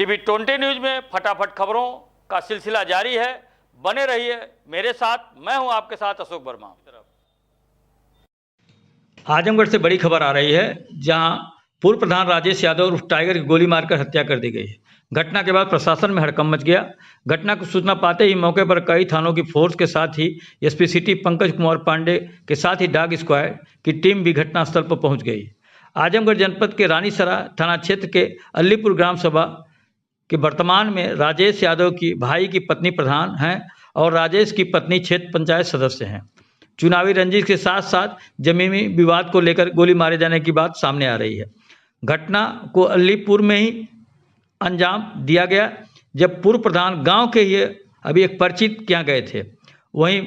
TV 20 news में फटाफट खबरों का सिलसिला जारी है। बने रहिए मेरे साथ, मैं हूं आपके साथ अशोक वर्मा। आजमगढ़ से बड़ी खबर आ रही है, जहां पूर्व प्रधान राजेश यादव उर्फ टाइगर की गोली मारकर हत्या कर दी गई है। घटना के बाद प्रशासन में हड़कंप मच गया। घटना की सूचना पाते ही मौके पर कई थानों की फोर्स के साथ ही एसपी सिटी पंकज कुमार पांडे के साथ ही डॉग स्क्वाड की टीम भी घटनास्थल पर पहुंच गई। आजमगढ़ जनपद के रानीसरा थाना क्षेत्र के अलीपुर ग्राम सभा कि वर्तमान में राजेश यादव की भाई की पत्नी प्रधान हैं और राजेश की पत्नी क्षेत्र पंचायत सदस्य हैं। चुनावी रंजिश के साथ साथ जमीनी विवाद को लेकर गोली मारे जाने की बात सामने आ रही है। घटना को अलीपुर में ही अंजाम दिया गया, जब पूर्व प्रधान गांव के ही अभी एक परिचित क्या गए थे, वहीं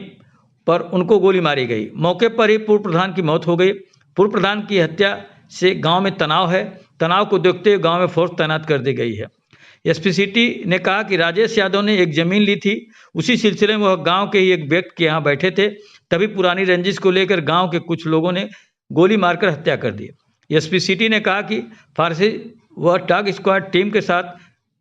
पर उनको गोली मारी गई। मौके पर ही पूर्व प्रधान की मौत हो गई। पूर्व प्रधान की हत्या से गांव में तनाव है। तनाव को देखते हुए गांव में फोर्स तैनात कर दी गई है। एसपी सिटी ने कहा कि राजेश यादव ने एक जमीन ली थी, उसी सिलसिले में वह गांव के ही एक व्यक्ति के यहाँ बैठे थे, तभी पुरानी रंजिश को लेकर गांव के कुछ लोगों ने गोली मारकर हत्या कर दी। एसपी सिटी ने कहा कि फारसी व डॉग स्क्वाड टीम के साथ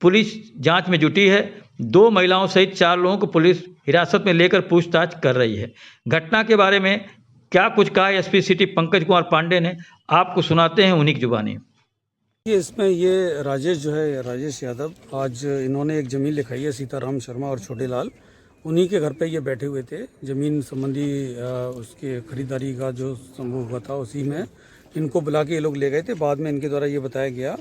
पुलिस जांच में जुटी है। 2 महिलाओं सहित 4 लोगों को पुलिस हिरासत में लेकर पूछताछ कर रही है। घटना के बारे में क्या कुछ कहा एसपी सिटी पंकज कुमार पांडे ने, आपको सुनाते हैं उन्हीं की जुबानी। इसमें ये राजेश जो है, राजेश यादव, आज इन्होंने एक ज़मीन लिखाई है सीताराम शर्मा और छोटे लाल, उन्हीं के घर पे ये बैठे हुए थे। ज़मीन संबंधी उसके खरीदारी का जो संभव हुआ था, उसी में इनको बुला के ये लोग ले गए थे। बाद में इनके द्वारा ये बताया गया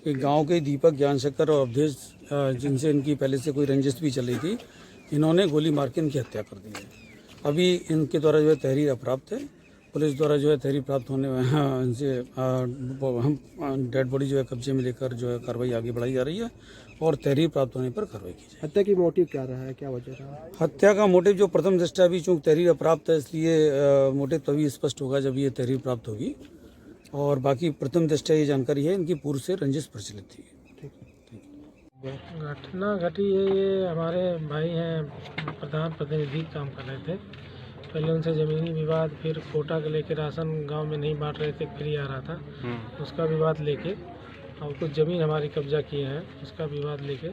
कि गांव के दीपक, ज्ञानशंकर और अवधेश, जिनसे इनकी पहले से कोई रंजिश भी चल रही थी, इन्होंने गोली मार के इनकी हत्या कर दी है। अभी इनके द्वारा जो है तहरीर अप्राप्त है। पुलिस द्वारा जो है तहरीर प्राप्त होने में इनसे हम डेड बॉडी जो है कब्जे में लेकर जो है कार्रवाई आगे बढ़ाई जा रही है और तहरीर प्राप्त होने पर कार्रवाई की जाए। हत्या की मोटिव क्या रहा है, क्या वजह रहा? हत्या का मोटिव जो प्रथम दृष्टया अभी चूँकि तहरीर अप्राप्त है, इसलिए मोटिव तभी स्पष्ट होगा जब ये तहरीर प्राप्त होगी। और बाकी प्रथम दृष्टया ये जानकारी है इनकी पूर्व से रंजिश प्रचलित थी। घटना घटी है, ये हमारे भाई हैं, प्रधान प्रतिनिधि काम कर रहे थे। पहले उनसे ज़मीनी विवाद, फिर कोटा के लेके राशन गांव में नहीं बांट रहे थे, फ्री आ रहा था, उसका विवाद लेके, और कुछ ज़मीन हमारी कब्जा किए हैं, उसका विवाद लेके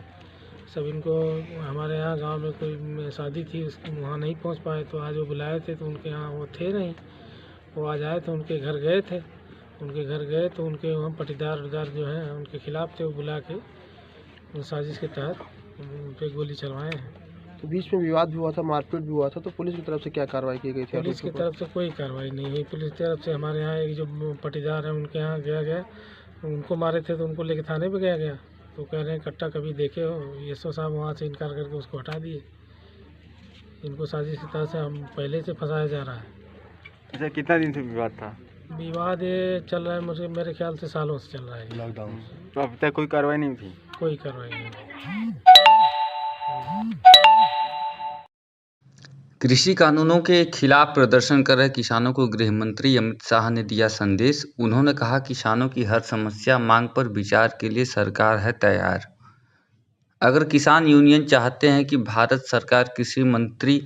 सब इनको हमारे यहाँ गांव में कोई शादी थी, वहाँ नहीं पहुँच पाए, तो आज वो बुलाए थे, तो उनके यहाँ वो थे नहीं। वो आज आए थे, उनके घर गए थे। उनके घर गए तो उनके वहाँ पटीदार उदार जो हैं उनके खिलाफ थे, वो बुला के साजिश के तहत उन पे गोली चलवाए हैं। तो बीच में विवाद भी हुआ था, मारपीट भी हुआ था, तो पुलिस की तरफ से क्या कार्रवाई की गई थी? पुलिस की तरफ से कोई कार्रवाई नहीं हुई। पुलिस की तरफ से हमारे यहाँ एक जो पटीदार है उनके यहाँ गया, उनको मारे थे तो उनको लेके थाने पे गया, तो कह रहे हैं कट्टा कभी देखे हो। एसओ साहब वहाँ से इनकार करके उसको हटा दिए। इनको साजिश की तरह से हम पहले से फंसाया जा रहा है। अच्छा, कितना दिन से विवाद था? विवाद ये चल रहा है मुझे मेरे ख्याल से सालों से चल रहा है, लॉकडाउन। तो अभी तक कोई कार्रवाई नहीं थी? कोई कार्रवाई नहीं। कृषि कानूनों के खिलाफ प्रदर्शन कर रहे किसानों को गृह मंत्री अमित शाह ने दिया संदेश। उन्होंने कहा, किसानों की हर समस्या मांग पर विचार के लिए सरकार है तैयार। अगर किसान यूनियन चाहते हैं कि भारत सरकार कृषि मंत्री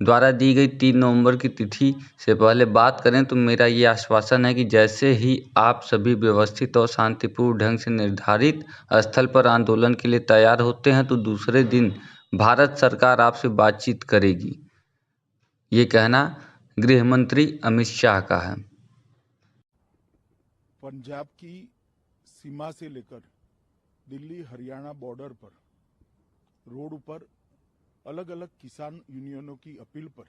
द्वारा दी गई 3 नवंबर की तिथि से पहले बात करें, तो मेरा ये आश्वासन है कि जैसे ही आप सभी व्यवस्थित और शांतिपूर्ण ढंग से निर्धारित स्थल पर आंदोलन के लिए तैयार होते हैं, तो दूसरे दिन भारत सरकार आपसे बातचीत करेगी। ये कहना गृह मंत्री अमित शाह का है। पंजाब की सीमा से लेकर दिल्ली हरियाणा बॉर्डर पर रोड पर अलग अलग किसान यूनियनों की अपील पर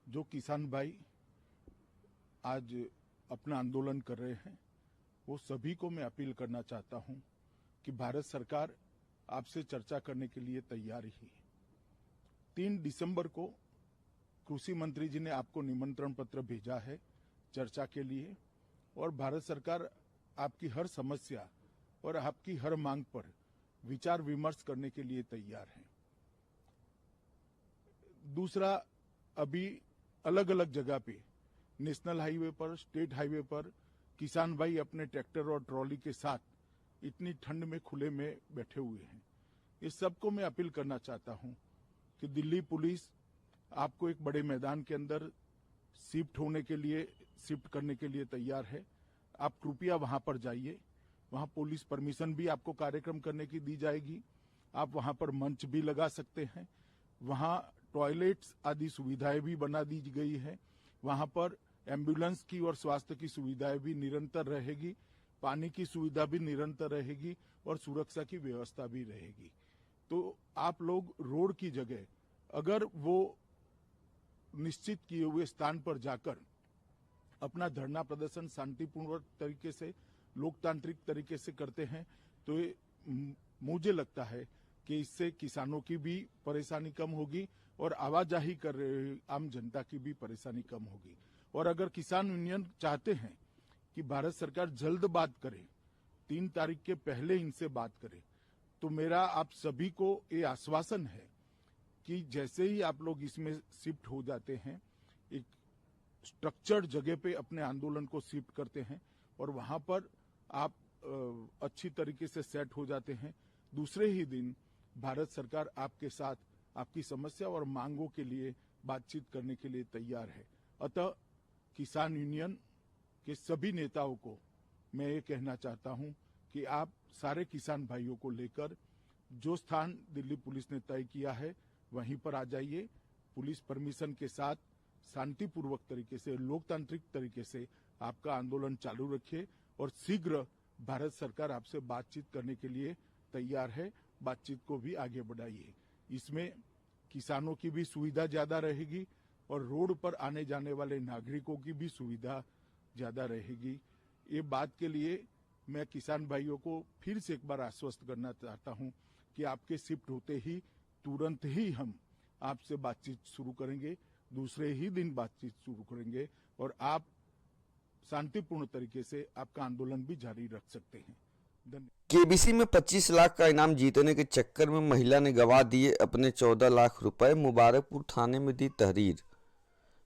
जो किसान भाई आज अपना आंदोलन कर रहे हैं, वो सभी को मैं अपील करना चाहता हूं कि भारत सरकार आपसे चर्चा करने के लिए तैयार ही है। 3 दिसंबर को कृषि मंत्री जी ने आपको निमंत्रण पत्र भेजा है चर्चा के लिए, और भारत सरकार आपकी हर समस्या और आपकी हर मांग पर विचार विमर्श करने के लिए तैयार है। दूसरा, अभी अलग अलग जगह पे नेशनल हाईवे पर, स्टेट हाईवे पर किसान भाई अपने ट्रैक्टर और ट्रॉली के साथ इतनी ठंड में खुले में बैठे हुए हैं। इस सबको मैं अपील करना चाहता हूं कि दिल्ली पुलिस आपको एक बड़े मैदान के अंदर शिफ्ट करने के लिए तैयार है। आप कृपया वहां पर जाइए, वहां पुलिस परमिशन भी आपको कार्यक्रम करने की दी जाएगी। आप वहां पर मंच भी लगा सकते हैं। वहां टॉयलेट्स आदि सुविधाएं भी बना दी गई है। वहां पर एम्बुलेंस की और स्वास्थ्य की सुविधाएं भी निरंतर रहेगी, पानी की सुविधा भी निरंतर रहेगी और सुरक्षा की व्यवस्था भी रहेगी। तो आप लोग रोड की जगह अगर वो निश्चित किए हुए स्थान पर जाकर अपना धरना प्रदर्शन शांतिपूर्ण तरीके से, लोकतांत्रिक तरीके से करते हैं तो मुझे लगता है कि इससे किसानों की भी परेशानी कम होगी और आवाजाही कर रहे आम जनता की भी परेशानी कम होगी। और अगर किसान यूनियन चाहते हैं कि भारत सरकार जल्द बात करे, 3 तारीख के पहले इनसे बात करे, तो मेरा आप सभी को ये आश्वासन है कि जैसे ही आप लोग इसमें शिफ्ट हो जाते हैं, एक स्ट्रक्चर्ड जगह पे अपने आंदोलन को शिफ्ट करते हैं और वहां पर आप अच्छी तरीके से सेट हो जाते हैं, दूसरे ही दिन भारत सरकार आपके साथ आपकी समस्या और मांगों के लिए बातचीत करने के लिए तैयार है। अतः किसान यूनियन के सभी नेताओं को मैं ये कहना चाहता हूं कि आप सारे किसान भाइयों को लेकर जो स्थान दिल्ली पुलिस ने तय किया है वहीं पर आ जाइए। पुलिस परमिशन के साथ शांतिपूर्वक तरीके से, लोकतांत्रिक तरीके से आपका आंदोलन चालू रखिए और शीघ्र भारत सरकार आपसे बातचीत करने के लिए तैयार है। बातचीत को भी आगे बढ़ाइए। इसमें किसानों की भी सुविधा ज्यादा रहेगी और रोड पर आने जाने वाले नागरिकों की भी सुविधा ज्यादा रहेगी। ये बात के लिए मैं किसान भाइयों को फिर से एक बार आश्वस्त करना चाहता हूं कि आपके शिफ्ट होते ही तुरंत ही हम आपसे बातचीत शुरू करेंगे, दूसरे ही दिन बातचीत शुरू करेंगे और आप शांतिपूर्ण तरीके से आपका आंदोलन भी जारी रख सकते हैं। केबीसी में 25 लाख का इनाम जीतने के चक्कर में महिला ने गंवा दिए अपने 14 लाख रुपए। मुबारकपुर थाने में दी तहरीर।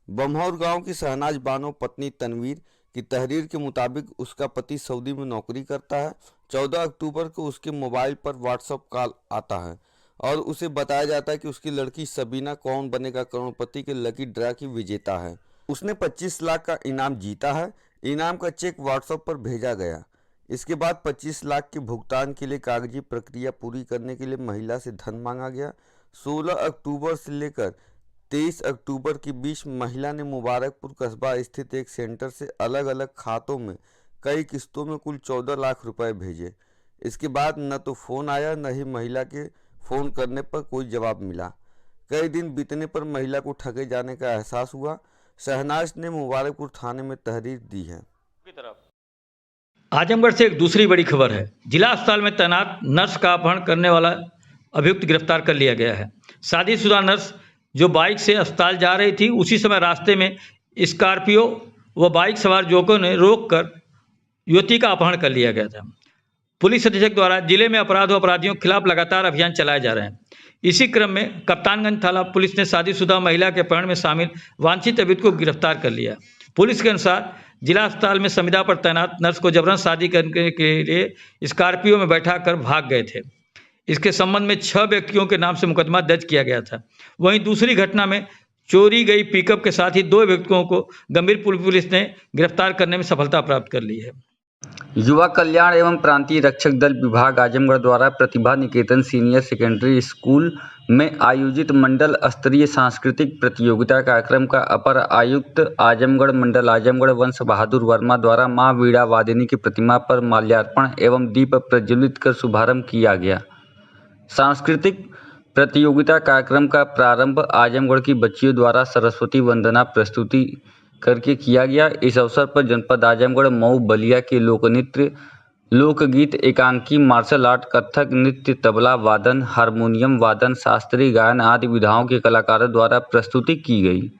बम्हौर गांव की शहनाज बानो पत्नी तनवीर की तहरीर के मुताबिक उसका पति सऊदी में नौकरी करता है। 14 अक्टूबर को उसके मोबाइल पर व्हाट्सएप कॉल आता है और उसे बताया जाता है कि उसकी लड़की सबीना कौन बनेगा करोड़पति के लकी ड्रा की विजेता है। उसने 25 लाख का इनाम जीता है। इनाम का चेक व्हाट्सएप पर भेजा गया। इसके बाद 25 लाख के भुगतान के लिए कागजी प्रक्रिया पूरी करने के लिए महिला से धन मांगा गया। 16 अक्टूबर से लेकर 23 अक्टूबर के बीच महिला ने मुबारकपुर कस्बा स्थित एक सेंटर से अलग अलग खातों में कई किस्तों में कुल 14 लाख रुपए भेजे। इसके बाद न तो फ़ोन आया, न ही महिला के फ़ोन करने पर कोई जवाब मिला। कई दिन बीतने पर महिला को ठगे जाने का एहसास हुआ। शहनाज ने मुबारकपुर थाने में तहरीर दी है। आजमगढ़ से एक दूसरी बड़ी खबर है। जिला अस्पताल में तैनात नर्स का अपहरण करने वाला अभियुक्त गिरफ्तार कर लिया गया है। शादीशुदा नर्स जो बाइक से अस्पताल जा रही थी, उसी समय रास्ते में स्कॉर्पियो व बाइक सवार युवकों ने रोककर युवती का अपहरण कर लिया गया था। पुलिस अधीक्षक द्वारा जिले में अपराध व अपराधियों के खिलाफ लगातार अभियान चलाए जा रहे हैं। इसी क्रम में कप्तानगंज थाना पुलिस ने शादीशुदा महिला के अपहरण में शामिल वांछित अभियुक्त को गिरफ्तार कर लिया। पुलिस के अनुसार जिला अस्पताल में संविदा पर तैनात नर्स को जबरन शादी करने के लिए स्कॉर्पियो में बैठा कर भाग गए थे। इसके संबंध में 6 व्यक्तियों के नाम से मुकदमा दर्ज किया गया था। वहीं दूसरी घटना में चोरी गई पिकअप के साथ ही 2 व्यक्तियों को गंभीरपुर पुलिस ने गिरफ्तार करने में सफलता प्राप्त कर ली है। युवा कल्याण एवं प्रांतीय रक्षक दल विभाग आजमगढ़ द्वारा Pratibha Niketan senior secondary school में आयोजित मंडल स्तरीय सांस्कृतिक प्रतियोगिता कार्यक्रम का अपर आयुक्त आजमगढ़ मंडल आजमगढ़ वंश बहादुर वर्मा द्वारा मां वीणा वादिनी की प्रतिमा पर माल्यार्पण एवं दीप प्रज्वलित कर शुभारंभ किया गया। सांस्कृतिक प्रतियोगिता कार्यक्रम का प्रारंभ आजमगढ़ की बच्चियों द्वारा सरस्वती वंदना प्रस्तुति करके किया गया। इस अवसर पर जनपद आजमगढ़, मऊ, बलिया के लोकनृत्य, लोकगीत, एकांकी, मार्शल आर्ट, कथक नृत्य, तबला वादन, हारमोनियम वादन, शास्त्रीय गायन आदि विधाओं के कलाकारों द्वारा प्रस्तुति की गई।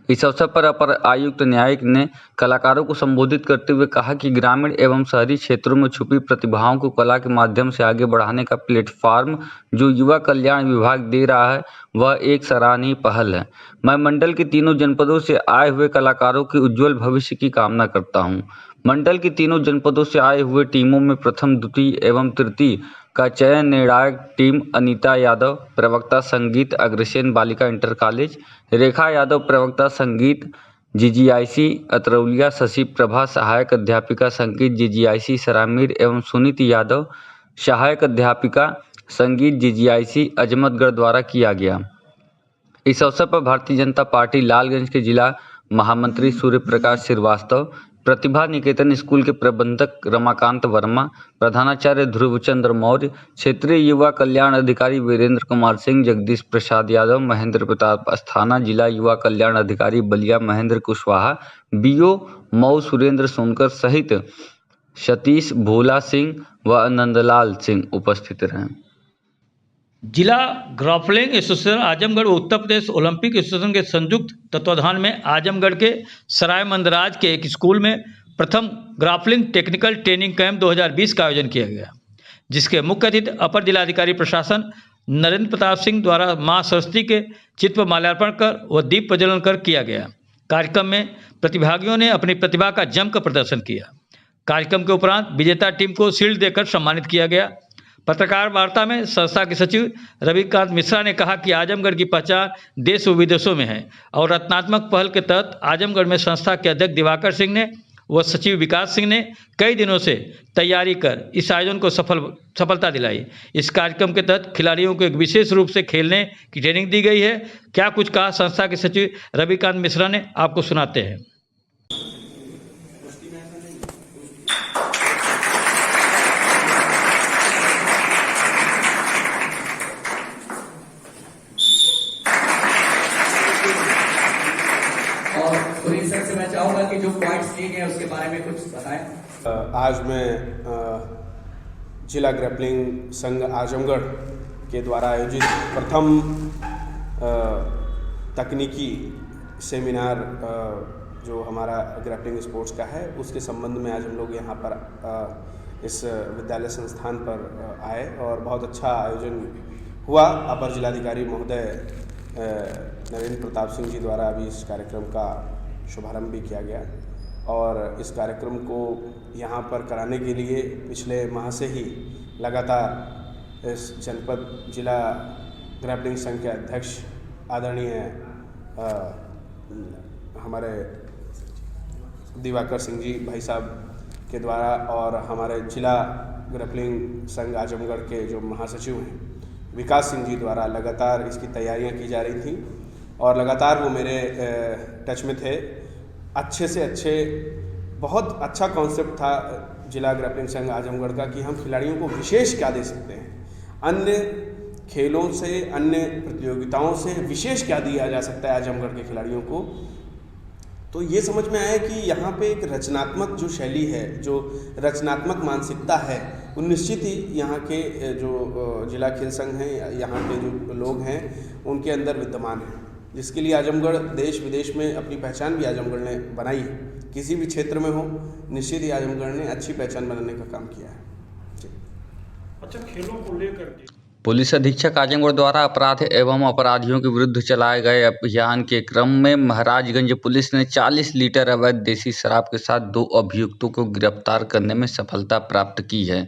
इस अवसर पर अपर आयुक्त न्यायिक ने कलाकारों को संबोधित करते हुए कहा कि ग्रामीण एवं शहरी क्षेत्रों में छुपी प्रतिभाओं को कला के माध्यम से आगे बढ़ाने का प्लेटफॉर्म जो युवा कल्याण विभाग दे रहा है वह एक सराहनीय पहल है। मैं मंडल के तीनों जनपदों से आए हुए कलाकारों के उज्जवल भविष्य की कामना करता हूं। मंडल की तीनों जनपदों से आए हुए टीमों में प्रथम, द्वितीय एवं तृतीय का चयन निर्णायक टीम अनीता यादव, प्रवक्ता संगीत, अग्रसेन बालिका इंटर कॉलेज, रेखा यादव, प्रवक्ता संगीत, जीजीआईसी अतरौलिया, शशि प्रभा सहायक अध्यापिका संगीत जीजीआईसी सरामीर एवं सुनीति यादव सहायक अध्यापिका संगीत जीजीआईसी अजमतगढ़ द्वारा किया गया। इस अवसर पर भारतीय जनता पार्टी लालगंज के जिला महामंत्री सूर्य प्रकाश श्रीवास्तव, प्रतिभा निकेतन स्कूल के प्रबंधक रमाकांत वर्मा, प्रधानाचार्य ध्रुवचंद्र मौर्य, क्षेत्रीय युवा कल्याण अधिकारी वीरेंद्र कुमार सिंह, जगदीश प्रसाद यादव, महेंद्र प्रताप अस्थाना, जिला युवा कल्याण अधिकारी बलिया महेंद्र कुशवाहा, बीओ मऊ सुरेंद्र सोनकर सहित सतीश भोला सिंह व नंदलाल सिंह उपस्थित रहे। जिला ग्रापलिंग एसोसिएशन आजमगढ़ व उत्तर प्रदेश ओलंपिक एसोसिएशन के संयुक्त तत्वाधान में आजमगढ़ के सराय मंदराज के एक स्कूल में प्रथम ग्रापलिंग टेक्निकल ट्रेनिंग कैंप 2020 का आयोजन किया गया, जिसके मुख्य अतिथि अपर जिलाधिकारी प्रशासन नरेंद्र प्रताप सिंह द्वारा मां सरस्वती के चित्र पर माल्यार्पण कर व दीप प्रज्वलन कर किया गया। कार्यक्रम में प्रतिभागियों ने अपनी प्रतिभा का जमकर प्रदर्शन किया। कार्यक्रम के उपरांत विजेता टीम को शील्ड देकर सम्मानित किया गया। पत्रकार वार्ता में संस्था के सचिव रविकांत मिश्रा ने कहा कि आजमगढ़ की पहचान देश व विदेशों में है और रत्नात्मक पहल के तहत आजमगढ़ में संस्था के अध्यक्ष दिवाकर सिंह ने व सचिव विकास सिंह ने कई दिनों से तैयारी कर इस आयोजन को सफलता दिलाई। इस कार्यक्रम के तहत खिलाड़ियों को एक विशेष रूप से खेलने की ट्रेनिंग दी गई है। क्या कुछ कहा संस्था के सचिव रविकांत मिश्रा ने, आपको सुनाते हैं। मैं चाहूंगा कि जो पॉइंट्स लिए गए उसके बारे में कुछ बताएं। आज मैं जिला ग्रैपलिंग संघ आजमगढ़ के द्वारा आयोजित प्रथम तकनीकी सेमिनार जो हमारा ग्रैपलिंग स्पोर्ट्स का है उसके संबंध में आज हम लोग यहाँ पर इस विद्यालय संस्थान पर आए और बहुत अच्छा आयोजन हुआ। अपर जिलाधिकारी महोदय नरेंद्र प्रताप सिंह जी द्वारा अभी इस कार्यक्रम का शुभारंभ भी किया गया और इस कार्यक्रम को यहाँ पर कराने के लिए पिछले माह से ही लगातार इस जनपद जिला ग्रैपलिंग संघ के अध्यक्ष आदरणीय हमारे दिवाकर सिंह जी भाई साहब के द्वारा और हमारे जिला ग्रैपलिंग संघ आजमगढ़ के जो महासचिव हैं विकास सिंह जी द्वारा लगातार इसकी तैयारियां की जा रही थी और लगातार वो मेरे टच में थे। अच्छे से अच्छे बहुत अच्छा कॉन्सेप्ट था जिला ग्रैपलिंग संघ आजमगढ़ का कि हम खिलाड़ियों को विशेष क्या दे सकते हैं, अन्य खेलों से अन्य प्रतियोगिताओं से विशेष क्या दिया जा सकता है आजमगढ़ के खिलाड़ियों को। तो ये समझ में आया कि यहाँ पे एक रचनात्मक जो शैली है, जो रचनात्मक मानसिकता है, वो निश्चित ही यहाँ के जो जिला खेल संघ हैं, यहाँ के जो लोग हैं उनके अंदर विद्यमान है, जिसके लिए आजमगढ़ देश विदेश में अपनी पहचान भी आजमगढ़ ने बनाई है। किसी भी क्षेत्र में हो निश्चित ही आजमगढ़ ने अच्छी पहचान बनाने का काम किया है। अच्छा, खेलों को लेकर पुलिस अधीक्षक आजमगढ़ द्वारा अपराध एवं अपराधियों के विरुद्ध चलाए गए अभियान के क्रम में महाराजगंज पुलिस ने 40 लीटर अवैध देसी शराब के साथ 2 अभियुक्तों को गिरफ्तार करने में सफलता प्राप्त की है।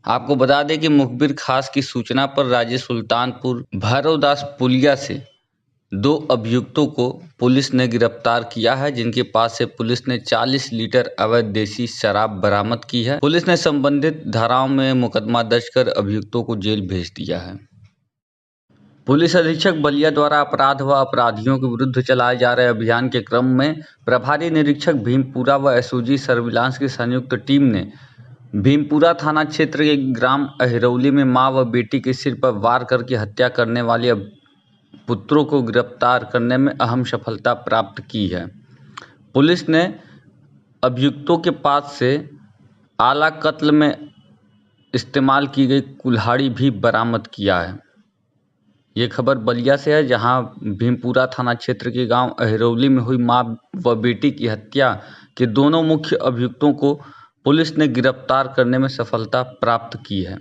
आपको बता दें कि मुखबिर खास की सूचना पर राज्य सुल्तानपुर भैरवदास पुलिया से 2 अभियुक्तों को पुलिस ने गिरफ्तार किया है, जिनके पास से पुलिस ने 40 लीटर अवैध देसी शराब बरामद की है। पुलिस ने संबंधित धाराओं में मुकदमा दर्ज कर अभियुक्तों को जेल भेज दिया है। पुलिस अधीक्षक बलिया द्वारा अपराध व अपराधियों के विरुद्ध चलाए जा रहे अभियान के क्रम में प्रभारी निरीक्षक भीमपुरा व एसओजी सर्विलांस की संयुक्त टीम ने भीमपुरा थाना क्षेत्र के ग्राम अहिरौली में मां व बेटी के सिर पर वार करके हत्या करने वाले पुत्रों को गिरफ्तार करने में अहम सफलता प्राप्त की है। पुलिस ने अभियुक्तों के पास से आला कत्ल में इस्तेमाल की गई कुल्हाड़ी भी बरामद किया है। ये खबर बलिया से है, जहां भीमपुरा थाना क्षेत्र के गांव अहिरौली में हुई मां व बेटी की हत्या के दोनों मुख्य अभियुक्तों को पुलिस ने गिरफ्तार करने में सफलता प्राप्त की है।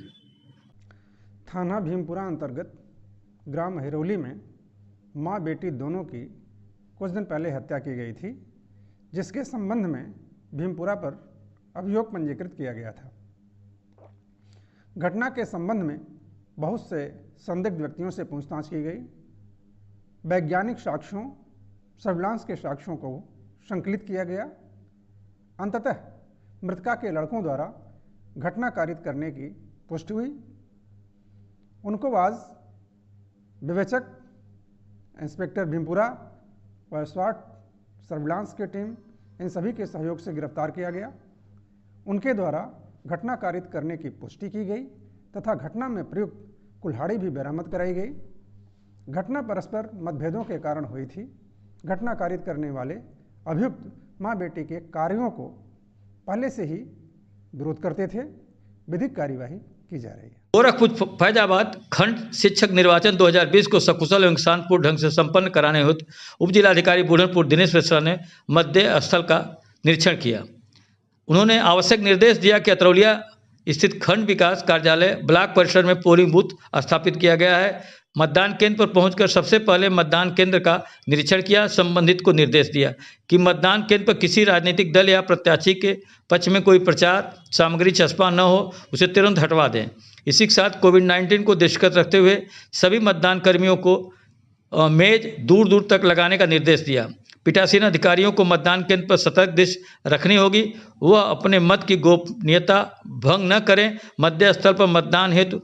थाना भीमपुरा अंतर्गत ग्राम अहिरौली में माँ बेटी दोनों की कुछ दिन पहले हत्या की गई थी, जिसके संबंध में भीमपुरा पर अभियोग पंजीकृत किया गया था। घटना के संबंध में बहुत से संदिग्ध व्यक्तियों से पूछताछ की गई। वैज्ञानिक साक्ष्यों सर्विलांस के साक्ष्यों को संकलित किया गया। अंततः मृतका के लड़कों द्वारा घटना कारित करने की पुष्टि हुई। उनको आज विवेचक इंस्पेक्टर भीमपुरा व स्वाट सर्विलांस की टीम इन सभी के सहयोग से गिरफ्तार किया गया। उनके द्वारा घटना कारित करने की पुष्टि की गई तथा घटना में प्रयुक्त कुल्हाड़ी भी बरामद कराई गई। घटना परस्पर मतभेदों के कारण हुई थी। घटना कारित करने वाले अभियुक्त मां बेटी के कार्यों को पहले से ही विरोध करते थे। विधिक कार्यवाही की जा रही है। गोरखपुर फैजाबाद खंड शिक्षक निर्वाचन 2020 को सकुशल एवं शांतिपूर्ण ढंग से संपन्न कराने हेतु उप जिलाधिकारी बुढ़नपुर दिनेश मिश्रा ने मतदेय स्थल का निरीक्षण किया। उन्होंने आवश्यक निर्देश दिया कि अतरौलिया स्थित खंड विकास कार्यालय ब्लॉक परिसर में पोलिंग बूथ स्थापित किया गया है। मतदान केंद्र पर पहुंचकर सबसे पहले मतदान केंद्र का निरीक्षण किया। संबंधित को निर्देश दिया कि मतदान केंद्र पर किसी राजनीतिक दल या प्रत्याशी के पक्ष में कोई प्रचार सामग्री चस्पा न हो, उसे तुरंत हटवा दें। इसी के साथ कोविड-19 को दृष्टिगत रखते हुए सभी मतदान कर्मियों को मेज दूर दूर तक लगाने का निर्देश दिया। पीठासीन अधिकारियों को मतदान केंद्र पर सतर्क दृष्टि रखनी होगी। वह अपने मत की गोपनीयता भंग न करें। मतदेय स्थल पर मतदान हेतु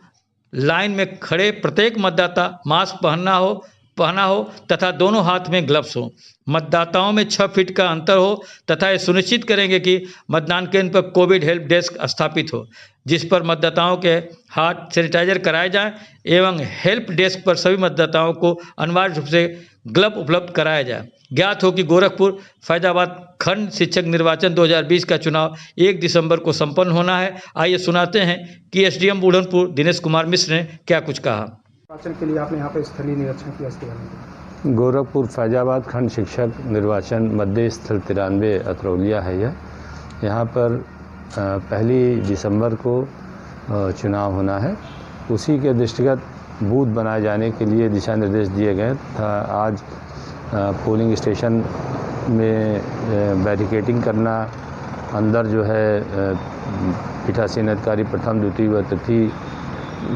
लाइन में खड़े प्रत्येक मतदाता मास्क पहना हो तथा दोनों हाथ में ग्लव्स हो। मतदाताओं में 6 फीट का अंतर हो तथा ये सुनिश्चित करेंगे कि मतदान केंद्र पर कोविड हेल्प डेस्क स्थापित हो, जिस पर मतदाताओं के हाथ सैनिटाइजर कराए जाएं एवं हेल्प डेस्क पर सभी मतदाताओं को अनिवार्य रूप से ग्लव उपलब्ध कराया जाए। ज्ञात हो कि गोरखपुर फैजाबाद खंड शिक्षक निर्वाचन 2020 का चुनाव 1 दिसंबर को संपन्न होना है। आइए सुनाते हैं कि एसडीएम बुढ़नपुर दिनेश कुमार मिश्र ने क्या कुछ कहा। निर्वाचन के लिए आपने यहाँ पे स्थलीय निरीक्षण किया, इसके बारे में। गोरखपुर फैजाबाद खंड शिक्षक निर्वाचन मतदेय स्थल 93 अतरौलिया है। यहाँ पर 1 दिसंबर को चुनाव होना है। उसी के दृष्टिगत बूथ बनाए जाने के लिए दिशा निर्देश दिए गए था। आज पोलिंग स्टेशन में बैरिकेडिंग करना, अंदर जो है पीठासीन अधिकारी प्रथम द्वितीय व तृतीय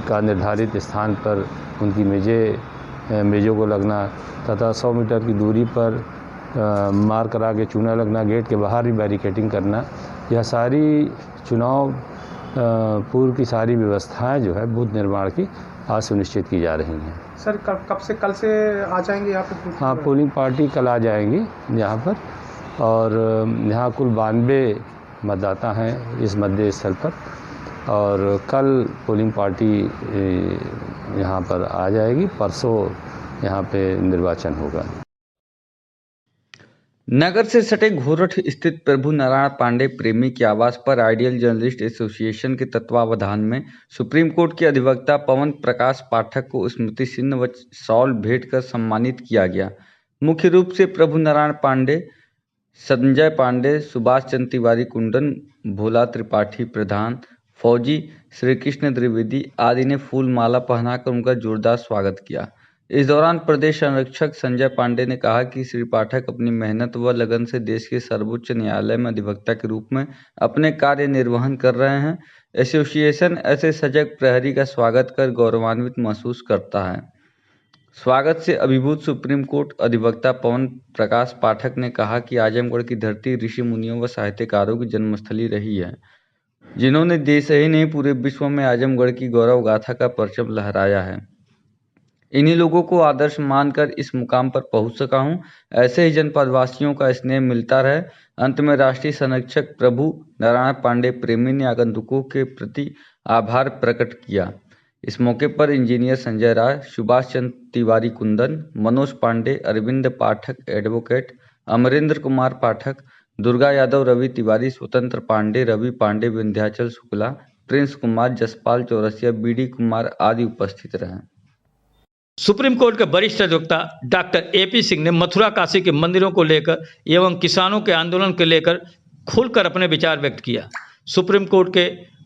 का निर्धारित स्थान पर उनकी मेज़ों को लगना तथा 100 मीटर की दूरी पर मार्क करा के चूना लगना, गेट के बाहर भी बैरिकेडिंग करना, यह सारी चुनाव पूर्व की सारी व्यवस्थाएं जो है बूथ निर्माण की आज सुनिश्चित की जा रही हैं। सर कब से कल से आ जाएंगे यहाँ पे? हाँ, पोलिंग पार्टी कल आ जाएंगी यहाँ पर और यहाँ कुल 92 मतदाता हैं इस मतदेय स्थल पर और कल पोलिंग पार्टी यहाँ पर आ जाएगी। परसों यहाँ पे निर्वाचन होगा। नगर से सटे घोरठ स्थित प्रभु नारायण पांडे प्रेमी के आवास पर आइडियल जर्नलिस्ट एसोसिएशन के तत्वावधान में सुप्रीम कोर्ट के अधिवक्ता पवन प्रकाश पाठक को स्मृति चिन्ह व शॉल भेंट कर सम्मानित किया गया। मुख्य रूप से प्रभु नारायण पांडे, संजय पांडे, सुभाष चंद्र तिवारी कुंदन, भोला त्रिपाठी प्रधान, फौजी, श्री कृष्ण द्विवेदी आदि ने फूल माला पहनाकर उनका जोरदार स्वागत किया। इस दौरान प्रदेश संरक्षक संजय पांडे ने कहा कि श्री पाठक अपनी मेहनत व लगन से देश के सर्वोच्च न्यायालय में अधिवक्ता के रूप में अपने कार्य निर्वहन कर रहे हैं। एसोसिएशन ऐसे सजग प्रहरी का स्वागत कर गौरवान्वित महसूस करता है। स्वागत से अभिभूत सुप्रीम कोर्ट अधिवक्ता पवन प्रकाश पाठक ने कहा कि आजमगढ़ की धरती ऋषि मुनियों व साहित्यकारों की जन्मस्थली रही है, जिन्होंने देश ही नहीं पूरे विश्व में आजमगढ़ की गौरव गाथा का परचम लहराया है। इन्हीं लोगों को आदर्श मानकर इस मुकाम पर पहुंच सका हूं। ऐसे ही जनपद वासियों का स्नेह मिलता रहे। अंत में राष्ट्रीय संरक्षक प्रभु नारायण पांडे प्रेमी ने आगंतुकों के प्रति आभार प्रकट किया। इस मौके पर इंजीनियर संजय राय, सुभाष चंद्र तिवारी कुंदन, मनोज पांडे, अरविंद पाठक एडवोकेट, अमरेंद्र कुमार पाठक, दुर्गा यादव, रवि तिवारी, स्वतंत्र पांडे, रवि पांडे, विंध्याचल शुक्ला, प्रिंस कुमार, जसपाल चौरसिया, बीडी कुमार आदि उपस्थित रहे। सुप्रीम कोर्ट के वरिष्ठ अधिवक्ता डॉक्टर एपी सिंह ने मथुरा काशी के मंदिरों को लेकर एवं किसानों के आंदोलन को लेकर खुलकर अपने विचार व्यक्त किया। सुप्रीम कोर्ट के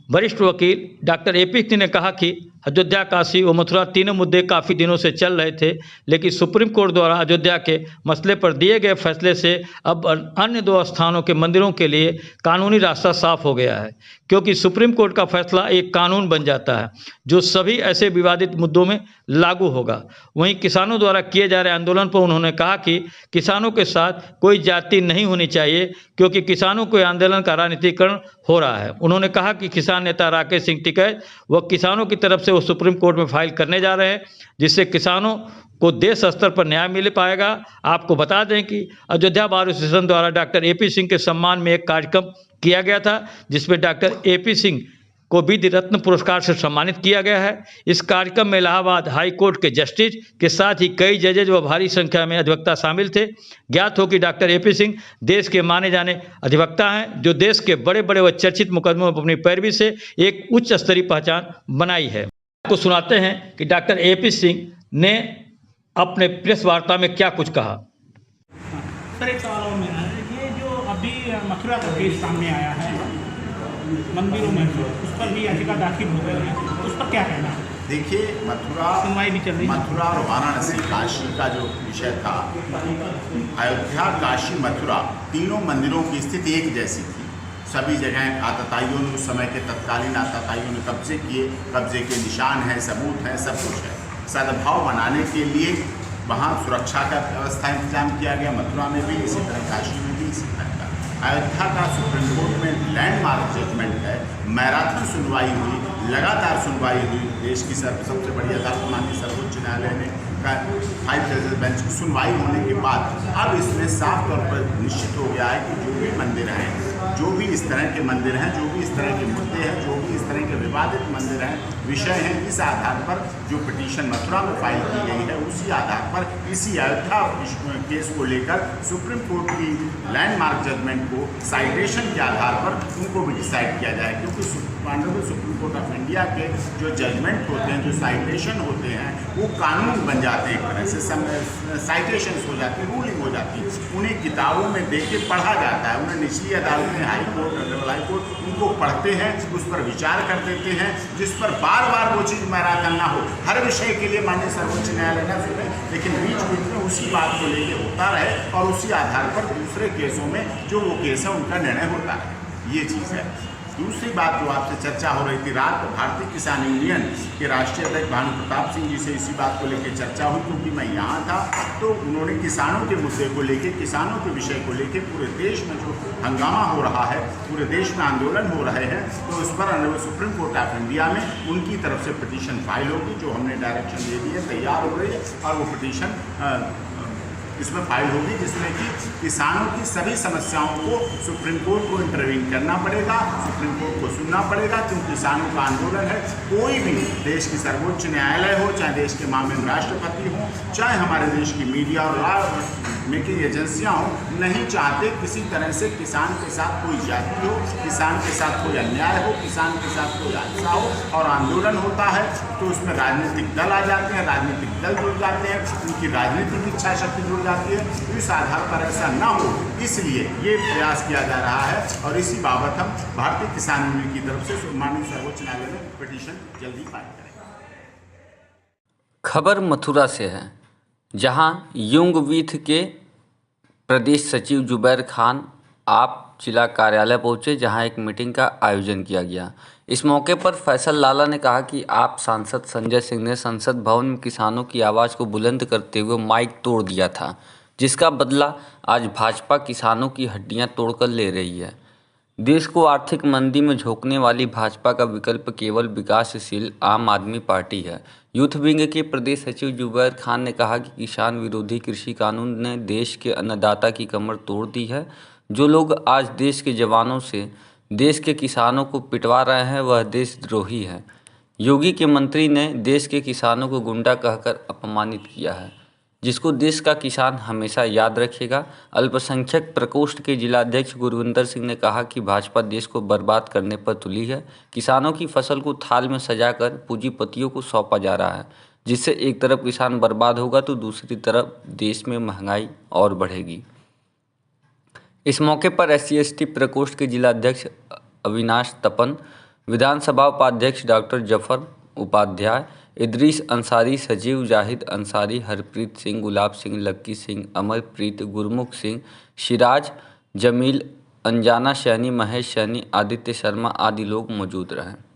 वरिष्ठ वकील डॉक्टर एपी सिंह ने कहा कि अयोध्या, काशी व मथुरा तीनों मुद्दे काफ़ी दिनों से चल रहे थे, लेकिन सुप्रीम कोर्ट द्वारा अयोध्या के मसले पर दिए गए फैसले से अब अन्य 2 स्थानों के मंदिरों के लिए कानूनी रास्ता साफ हो गया है। क्योंकि सुप्रीम कोर्ट का फैसला एक कानून बन जाता है जो सभी ऐसे विवादित मुद्दों में लागू होगा। वहीं किसानों द्वारा किए जा रहे आंदोलन पर उन्होंने कहा कि किसानों के साथ कोई जाति नहीं होनी चाहिए, क्योंकि किसानों के आंदोलन का राजनीतिकरण हो रहा है। उन्होंने कहा कि किसान नेता राकेश सिंह टिकैत व किसानों की तरफ से वो सुप्रीम कोर्ट में फाइल करने जा रहे हैं, जिससे किसानों को देश स्तर पर न्याय मिल पाएगा। आपको बता दें कि अयोध्या बार एसोसिएशन द्वारा डॉक्टर AP सिंह के सम्मान में एक कार्यक्रम किया गया था, जिसमें डॉक्टर AP सिंह को विधि रत्न पुरस्कार से सम्मानित किया गया है। इस कार्यक्रम में इलाहाबाद हाई कोर्ट के जस्टिस के साथ ही कई जजेज व भारी संख्या में अधिवक्ता शामिल थे। ज्ञात हो कि डॉक्टर AP सिंह देश के माने जाने अधिवक्ता हैं, जो देश के बड़े बड़े व चर्चित मुकदमों में अपनी पैरवी से एक उच्च स्तरीय पहचान बनाई है। आपको सुनाते हैं कि डॉक्टर AP सिंह ने अपने प्रेस वार्ता में क्या कुछ कहा। सर, एक सवाल और मेरा है, ये जो अभी मथुरा का केस सामने आया है मंदिरों में, उस पर भी याचिका दाखिल हो गई है, उस पर क्या कहना है? देखिए, सुनवाई भी चल रही है। मथुरा और वाराणसी काशी का जो विषय था, अयोध्या, काशी, मथुरा तीनों मंदिरों की स्थिति एक जैसी थी। सभी जगह आतताइयों ने, उस समय के तत्कालीन आतताइयों ने कब्जे किए, कब्जे के निशान हैं, सबूत हैं, सब कुछ है। सद्भाव बनाने के लिए वहाँ सुरक्षा का व्यवस्था इंतजाम किया गया, मथुरा में भी इसी तरह, काशी में भी इसी तरह का। अयोध्या का सुप्रीम कोर्ट में लैंडमार्क जजमेंट है, मैराथन सुनवाई हुई, लगातार सुनवाई हुई। देश की सबसे बड़ी अदालत माननीय सर्वोच्च न्यायालय ने 5 जजेस बेंच की सुनवाई होने के बाद अब इसमें साफ तौर पर निश्चित हो गया है कि जो भी मंदिर हैं, जो भी इस तरह के मंदिर हैं, जो भी इस तरह के मुद्दे हैं, जो भी इस तरह के विवादित मंदिर हैं, विषय हैं, इस आधार पर जो पिटीशन मथुरा में फाइल की गई है, उसी आधार पर इसी अयोध्या केस को लेकर सुप्रीम कोर्ट की लैंडमार्क जजमेंट को साइटेशन के आधार पर उनको भी डिसाइड किया जाए। क्योंकि honourable supreme court of India के जो जजमेंट होते हैं, जो साइटेशन होते हैं, वो कानून बन जाते हैं, एक तरह से साइटेशन हो जाती है, रूलिंग हो जाती है। उन्हें किताबों में देख के पढ़ा जाता है, उन्हें निचली अदालतें, high court, honourable high court, उनको पढ़ते हैं, उस पर विचार कर देते हैं, जिस पर बार बार वो चीज़ मैराथन ना हो। हर विषय के लिए माननीय सर्वोच्च न्यायालय ना सुने, लेकिन बीच बीच में उसी बात को लेकर होता रहे और उसी आधार पर दूसरे केसों में जो वो केस है उनका निर्णय होता है। ये चीज़ है। दूसरी बात जो आपसे चर्चा हो रही थी, रात भारतीय किसान यूनियन के राष्ट्रीय अध्यक्ष भानु प्रताप सिंह जी से इसी बात को लेकर चर्चा हुई, क्योंकि मैं यहाँ था, तो उन्होंने किसानों के मुद्दे को लेकर, किसानों के विषय को लेकर, पूरे देश में जो हंगामा हो रहा है, पूरे देश में आंदोलन हो रहे हैं, तो इस पर सुप्रीम कोर्ट ऑफ इंडिया में उनकी तरफ से पिटीशन फाइल होगी, जो हमने डायरेक्शन दे दी है, तैयार हो रही है, और वो पिटीशन इसमें फाइल होगी, जिसमें कि किसानों की सभी समस्याओं को सुप्रीम कोर्ट को इंटरवीन करना पड़ेगा, सुप्रीम कोर्ट को सुनना पड़ेगा, क्योंकि किसानों का आंदोलन है। कोई भी देश की सर्वोच्च न्यायालय हो, चाहे देश के माननीय राष्ट्रपति हो, चाहे हमारे देश की मीडिया और लॉ मेकिंग एजेंसियाँ हो, नहीं चाहते किसी तरह से किसान के साथ कोई जाति हो, किसान के साथ कोई अन्याय हो, किसान के साथ कोई हादसा हो, और आंदोलन होता है तो उसमें राजनीतिक दल आ जाते हैं, राजनीतिक दल जुड़ जाते हैं, उनकी राजनीतिक इच्छा शक्ति जुड़ जाती है। तो इस आधार पर ऐसा ना हो, इसलिए ये प्रयास किया जा रहा है, और इसी बाबत हम भारतीय किसान यूनियन की तरफ से माननीय सर्वोच्च न्यायालय में पिटीशन जल्दी फाइल करेंगे। खबर मथुरा से है, जहां युंगवीथ के प्रदेश सचिव जुबैर खान आप जिला कार्यालय पहुंचे, जहां एक मीटिंग का आयोजन किया गया। इस मौके पर फैसल लाला ने कहा कि आप सांसद संजय सिंह ने संसद भवन में किसानों की आवाज़ को बुलंद करते हुए माइक तोड़ दिया था, जिसका बदला आज भाजपा किसानों की हड्डियां तोड़कर ले रही है। देश को आर्थिक मंदी में झोंकने वाली भाजपा का विकल्प केवल विकासशील आम आदमी पार्टी है। यूथ विंग के प्रदेश सचिव जुबैर खान ने कहा कि किसान विरोधी कृषि कानून ने देश के अन्नदाता की कमर तोड़ दी है। जो लोग आज देश के जवानों से देश के किसानों को पिटवा रहे हैं, वह देशद्रोही है। योगी के मंत्री ने देश के किसानों को गुंडा कहकर अपमानित किया है, जिसको देश का किसान हमेशा याद रखेगा। अल्पसंख्यक प्रकोष्ठ के जिलाध्यक्ष गुरविंदर सिंह ने कहा कि भाजपा देश को बर्बाद करने पर तुली है। किसानों की फसल को थाल में सजाकर पूंजीपतियों को सौंपा जा रहा है, जिससे एक तरफ किसान बर्बाद होगा तो दूसरी तरफ देश में महंगाई और बढ़ेगी। इस मौके पर SC/ST प्रकोष्ठ के जिलाध्यक्ष अविनाश तपन, विधानसभा उपाध्यक्ष डॉक्टर जफर उपाध्याय, इदरीस अंसारी, सजीव जाहिद अंसारी, हरप्रीत सिंह, गुलाब सिंह, लक्की सिंह, अमरप्रीत, गुरमुख सिंह, सिराज, जमील अंजना सैनी, महेश सैनी, आदित्य शर्मा आदि लोग मौजूद रहे।